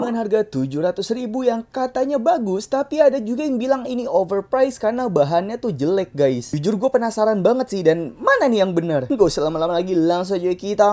dengan harga 700.000 yang katanya bagus, tapi ada juga yang bilang ini overpriced karena bahannya tuh jelek guys. Jujur gue penasaran banget sih, dan mana nih yang bener? Gak usah lama-lama lagi, langsung aja kita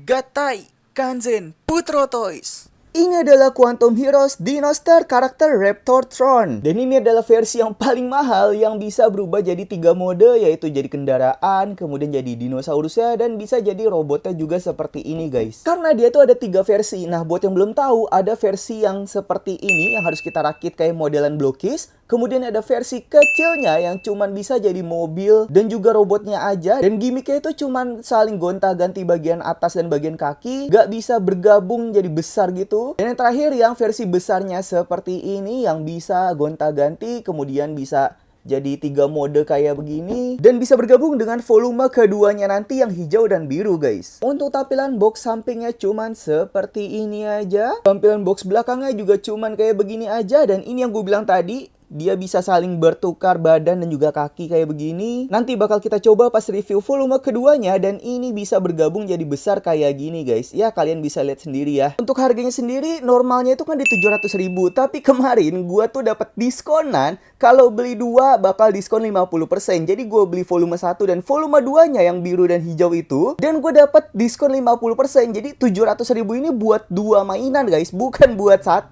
Gatai Kanzen Putro Toys. Ini adalah Quantum Heroes Dinosaur karakter Raptortron. Dan ini adalah versi yang paling mahal yang bisa berubah jadi 3 mode, yaitu jadi kendaraan, kemudian jadi dinosaurusnya, dan bisa jadi robotnya juga seperti ini guys. Karena dia tuh ada 3 versi. Nah buat yang belum tahu, ada versi yang seperti ini yang harus kita rakit kayak modelan blokis. Kemudian ada versi kecilnya yang cuman bisa jadi mobil dan juga robotnya aja. Dan gimmicknya itu cuman saling gonta-ganti bagian atas dan bagian kaki. Gak bisa bergabung jadi besar gitu. Dan yang terakhir yang versi besarnya seperti ini yang bisa gonta-ganti. Kemudian bisa jadi 3 mode kayak begini. Dan bisa bergabung dengan volume keduanya nanti yang hijau dan biru guys. Untuk tampilan box sampingnya cuman seperti ini aja. Tampilan box belakangnya juga cuman kayak begini aja. Dan ini yang gue bilang tadi, dia bisa saling bertukar badan dan juga kaki kayak begini. Nanti bakal kita coba pas review volume keduanya. Dan ini bisa bergabung jadi besar kayak gini guys. Ya kalian bisa lihat sendiri ya. Untuk harganya sendiri normalnya itu kan di 700.000. Tapi kemarin gua tuh dapat diskonan. Kalau beli 2 bakal diskon 50%. Jadi gue beli volume 1 dan volume 2 nya yang biru dan hijau itu. Dan gue dapat diskon 50%. Jadi 700.000 ini buat 2 mainan guys. Bukan buat 1.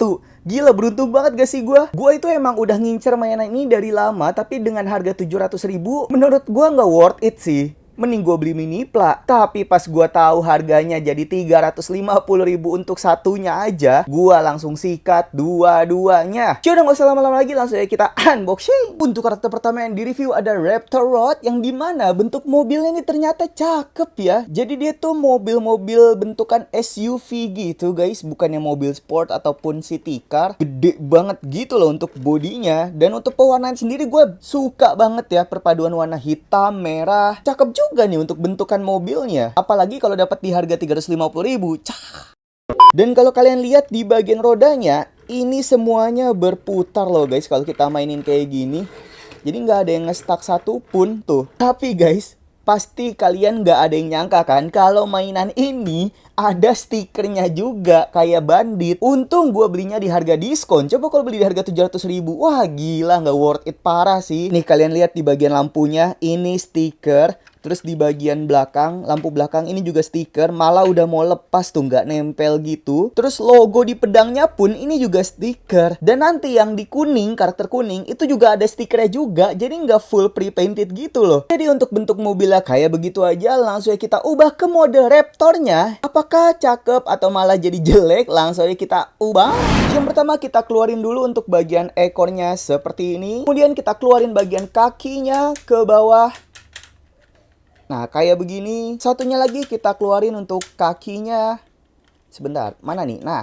Gila, beruntung banget gak sih gue? Gue itu emang udah ngincer mainan ini dari lama, tapi dengan harga 700.000, menurut gue nggak worth it sih. Mending gue beli mini pla. Tapi pas gue tahu harganya jadi 350.000 untuk satunya aja, gue langsung sikat dua-duanya. Udah gak usah lama-lama lagi, langsung aja kita unboxing. Untuk karakter pertama yang di review ada Raptorod, yang dimana bentuk mobilnya ini ternyata cakep ya. Jadi dia tuh mobil-mobil bentukan SUV gitu guys, bukannya mobil sport ataupun city car. Gede banget gitu loh untuk bodinya. Dan untuk pewarnaan sendiri gue suka banget ya, perpaduan warna hitam, merah. Cakep juga nih untuk bentukan mobilnya. Apalagi kalau dapat di harga 350.000. Dan kalau kalian lihat di bagian rodanya, ini semuanya berputar loh guys kalau kita mainin kayak gini. Jadi nggak ada yang nge-stuck satupun tuh. Tapi guys, pasti kalian nggak ada yang nyangka kan kalau mainan ini ada stikernya juga kayak bandit. Untung gue belinya di harga diskon. Coba kalau beli di harga 700.000, wah gila, nggak worth it parah sih. Nih kalian lihat di bagian lampunya, ini stiker. Terus di bagian belakang, lampu belakang ini juga stiker. Malah udah mau lepas tuh, nggak nempel gitu. Terus logo di pedangnya pun ini juga stiker. Dan nanti yang di kuning, karakter kuning, itu juga ada stikernya juga. Jadi nggak full pre-painted gitu loh. Jadi untuk bentuk mobilnya kayak begitu aja, langsung aja kita ubah ke mode Raptornya. Apakah cakep atau malah jadi jelek? Langsung aja kita ubah. Yang pertama kita keluarin dulu untuk bagian ekornya seperti ini. Kemudian kita keluarin bagian kakinya ke bawah. Nah, kayak begini. Satunya lagi kita keluarin untuk kakinya. Sebentar, mana nih? Nah,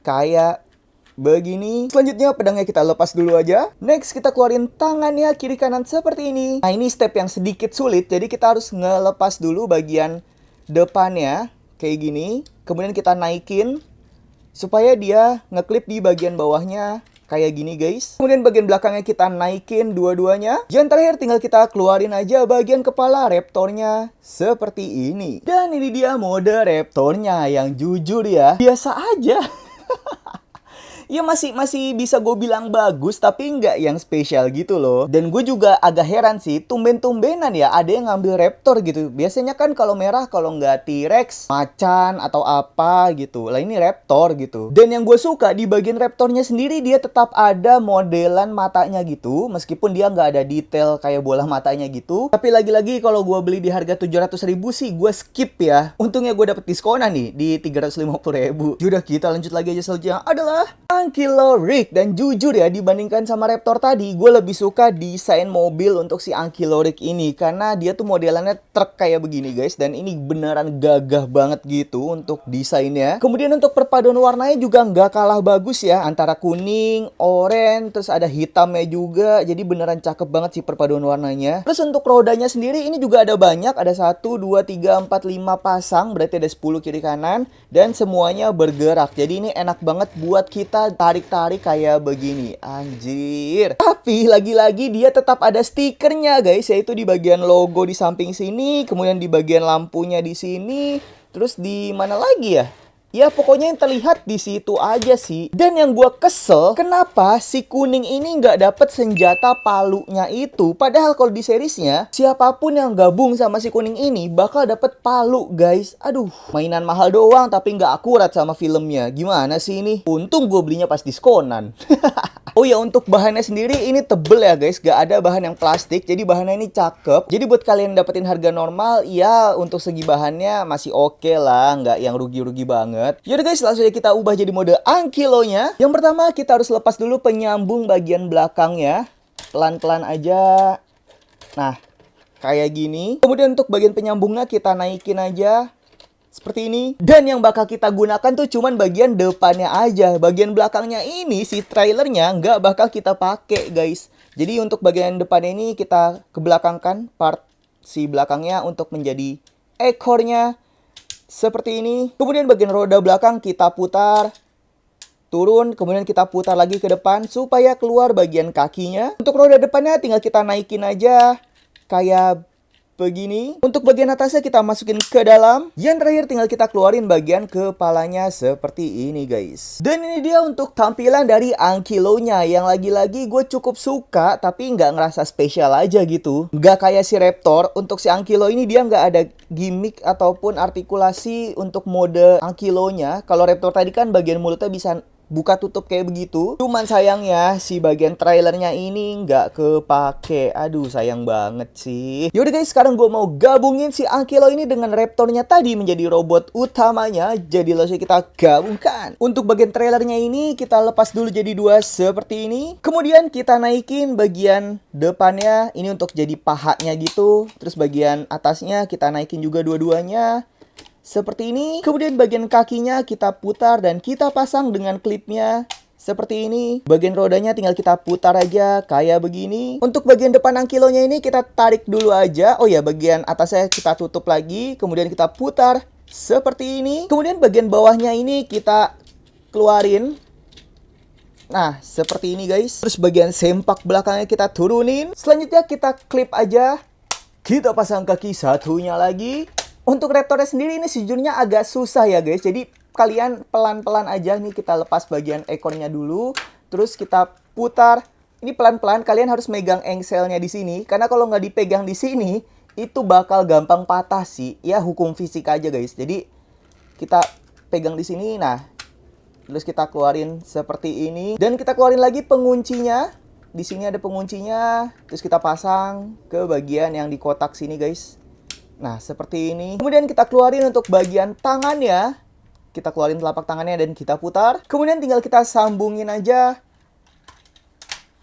kayak begini. Selanjutnya pedangnya kita lepas dulu aja. Next, kita keluarin tangannya kiri kanan seperti ini. Nah, ini step yang sedikit sulit. Jadi kita harus ngelepas dulu bagian depannya. Kayak gini. Kemudian kita naikin supaya dia ngeklip di bagian bawahnya. Kayak gini guys. Kemudian bagian belakangnya kita naikin dua-duanya. Yang terakhir tinggal kita keluarin aja bagian kepala Raptornya seperti ini. Dan ini dia mode Raptornya yang jujur ya, biasa aja. Ya masih bisa gue bilang bagus, tapi nggak yang spesial gitu loh. Dan gue juga agak heran sih, tumben-tumbenan ya ada yang ngambil Raptor gitu. Biasanya kan kalau merah, kalau nggak T-Rex, macan atau apa gitu. Lah ini Raptor gitu. Dan yang gue suka di bagian Raptornya sendiri, dia tetap ada modelan matanya gitu. Meskipun dia nggak ada detail kayak bola matanya gitu. Tapi lagi-lagi kalau gue beli di harga 700.000 sih gue skip ya. Untungnya gue dapet diskonan nih di 350.000. Yaudah kita lanjut lagi aja, selanjutnya adalah Ankylorik. Dan jujur ya, dibandingkan sama Raptor tadi, gue lebih suka desain mobil untuk si Ankylorik ini. Karena dia tuh modelannya truk kayak begini guys. Dan ini beneran gagah banget gitu untuk desainnya. Kemudian untuk perpaduan warnanya juga nggak kalah bagus ya. Antara kuning, oranye, terus ada hitamnya juga. Jadi beneran cakep banget sih perpaduan warnanya. Terus untuk rodanya sendiri ini juga ada banyak. Ada 1, 2, 3, 4, 5 pasang. Berarti ada 10 kiri kanan. Dan semuanya bergerak. Jadi ini enak banget buat kita tarik-tarik kayak begini. Anjir. Tapi lagi-lagi dia tetap ada stikernya guys, yaitu di bagian logo di samping sini, kemudian di bagian lampunya di sini, terus di mana lagi ya? Ya pokoknya yang terlihat di situ aja sih. Dan yang gua kesel, kenapa si kuning ini nggak dapet senjata palunya itu? Padahal kalau di seriesnya, siapapun yang gabung sama si kuning ini bakal dapet palu, guys. Aduh, mainan mahal doang tapi nggak akurat sama filmnya. Gimana sih ini? Untung gue belinya pas diskonan. Oh ya, untuk bahannya sendiri ini tebel ya guys, gak ada bahan yang plastik, jadi bahannya ini cakep. Jadi buat kalian dapetin harga normal, ya untuk segi bahannya masih oke lah, nggak yang rugi-rugi banget. Yaudah guys, langsung aja kita ubah jadi mode angkilonya. Yang pertama kita harus lepas dulu penyambung bagian belakangnya, pelan-pelan aja. Nah, kayak gini. Kemudian untuk bagian penyambungnya kita naikin aja. Seperti ini. Dan yang bakal kita gunakan tuh cuman bagian depannya aja. Bagian belakangnya ini, si trailernya nggak bakal kita pakai guys. Jadi untuk bagian depannya ini kita kebelakangkan part si belakangnya untuk menjadi ekornya. Seperti ini. Kemudian bagian roda belakang kita putar. Turun, kemudian kita putar lagi ke depan supaya keluar bagian kakinya. Untuk roda depannya tinggal kita naikin aja. Kayak begini. Untuk bagian atasnya kita masukin ke dalam. Yang terakhir tinggal kita keluarin bagian kepalanya seperti ini guys. Dan ini dia untuk tampilan dari angkilonya. Yang lagi-lagi gue cukup suka tapi nggak ngerasa spesial aja gitu. Nggak kayak si Raptor. Untuk si angkilo ini dia nggak ada gimmick ataupun artikulasi untuk mode angkilonya. Kalau Raptor tadi kan bagian mulutnya bisa buka tutup kayak begitu. Cuman sayangnya si bagian trailernya ini nggak kepake. Aduh, sayang banget sih. Yaudah guys, sekarang gue mau gabungin si Ankilo ini dengan Raptornya tadi menjadi robot utamanya. Jadi langsung kita gabungkan. Untuk bagian trailernya ini kita lepas dulu jadi dua seperti ini. Kemudian kita naikin bagian depannya ini untuk jadi pahanya gitu. Terus bagian atasnya kita naikin juga dua-duanya. Seperti ini. Kemudian bagian kakinya kita putar dan kita pasang dengan klipnya. Seperti ini. Bagian rodanya tinggal kita putar aja kayak begini. Untuk bagian depan angkilonya ini kita tarik dulu aja. Oh ya, bagian atasnya kita tutup lagi. Kemudian kita putar seperti ini. Kemudian bagian bawahnya ini kita keluarin. Nah, seperti ini guys. Terus bagian sempak belakangnya kita turunin. Selanjutnya kita klip aja. Kita pasang kaki satunya lagi. Untuk Raptornya sendiri ini sejujurnya agak susah ya guys. Jadi kalian pelan-pelan aja nih, kita lepas bagian ekornya dulu. Terus kita putar. Ini pelan-pelan, kalian harus megang engselnya di sini. Karena kalau nggak dipegang di sini, itu bakal gampang patah sih. Ya hukum fisika aja guys. Jadi kita pegang di sini. Nah, terus kita keluarin seperti ini. Dan kita keluarin lagi penguncinya. Di sini ada penguncinya. Terus kita pasang ke bagian yang di kotak sini guys. Nah, seperti ini. Kemudian kita keluarin untuk bagian tangannya. Kita keluarin telapak tangannya dan kita putar. Kemudian tinggal kita sambungin aja.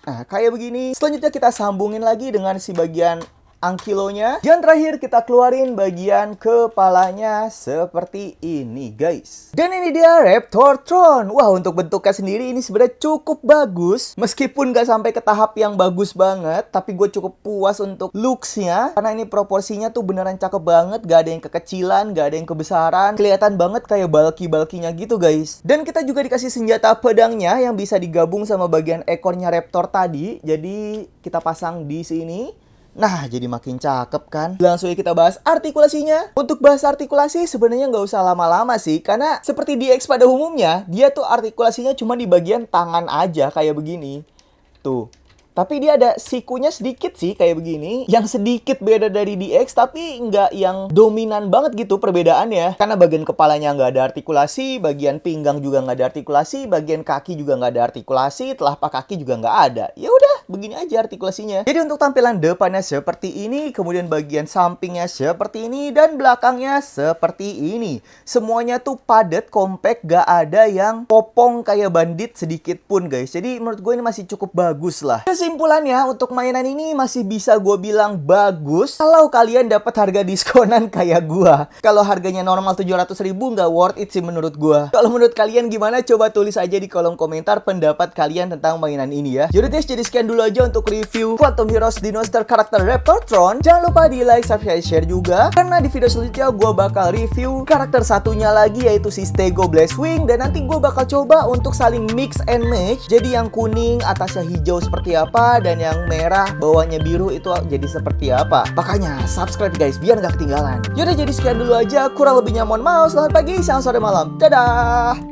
Nah, kayak begini. Selanjutnya kita sambungin lagi dengan si bagian angkilonya. Yang terakhir kita keluarin bagian kepalanya seperti ini guys. Dan ini dia Raptortron. Wah, untuk bentuknya sendiri ini sebenarnya cukup bagus. Meskipun gak sampai ke tahap yang bagus banget, tapi gue cukup puas untuk looks-nya. Karena ini proporsinya tuh beneran cakep banget. Gak ada yang kekecilan, gak ada yang kebesaran. Kelihatan banget kayak bulky-bulky-nya gitu guys. Dan kita juga dikasih senjata pedangnya yang bisa digabung sama bagian ekornya Raptor tadi. Jadi kita pasang di sini. Nah, jadi makin cakep kan? Langsung kita bahas artikulasinya. Untuk bahas artikulasi sebenarnya nggak usah lama-lama sih. Karena seperti DX pada umumnya, dia tuh artikulasinya cuma di bagian tangan aja kayak begini. Tuh. Tapi dia ada sikunya sedikit sih kayak begini. Yang sedikit beda dari DX tapi nggak yang dominan banget gitu perbedaannya. Karena bagian kepalanya nggak ada artikulasi, bagian pinggang juga nggak ada artikulasi, bagian kaki juga nggak ada artikulasi, telapak kaki juga nggak ada. Ya udah, begini aja artikulasinya. Jadi untuk tampilan depannya seperti ini, kemudian bagian sampingnya seperti ini, dan belakangnya seperti ini. Semuanya tuh padat, compact, gak ada yang popong kayak bandit sedikit pun guys. Jadi menurut gue ini masih cukup bagus lah. Kesimpulannya untuk mainan ini masih bisa gue bilang bagus kalau kalian dapat harga diskonan kayak gue. Kalau harganya normal 700.000 nggak worth it sih menurut gue. Kalau menurut kalian gimana? Coba tulis aja di kolom komentar pendapat kalian tentang mainan ini ya. Yaudah guys, jadi sekian dulu dulu aja untuk review Quantum Heroes Dino Star karakter Raptortron. Jangan lupa di like, subscribe, share juga, karena di video selanjutnya gue bakal review karakter satunya lagi, yaitu si Stego Blazewing. Dan nanti gue bakal coba untuk saling mix and match. Jadi yang kuning atasnya hijau seperti apa, dan yang merah bawahnya biru itu jadi seperti apa. Makanya subscribe guys, biar nggak ketinggalan. Yaudah, jadi sekian dulu aja. Kurang lebihnya mohon maaf. Selamat pagi, siang, sore, malam. Dadah.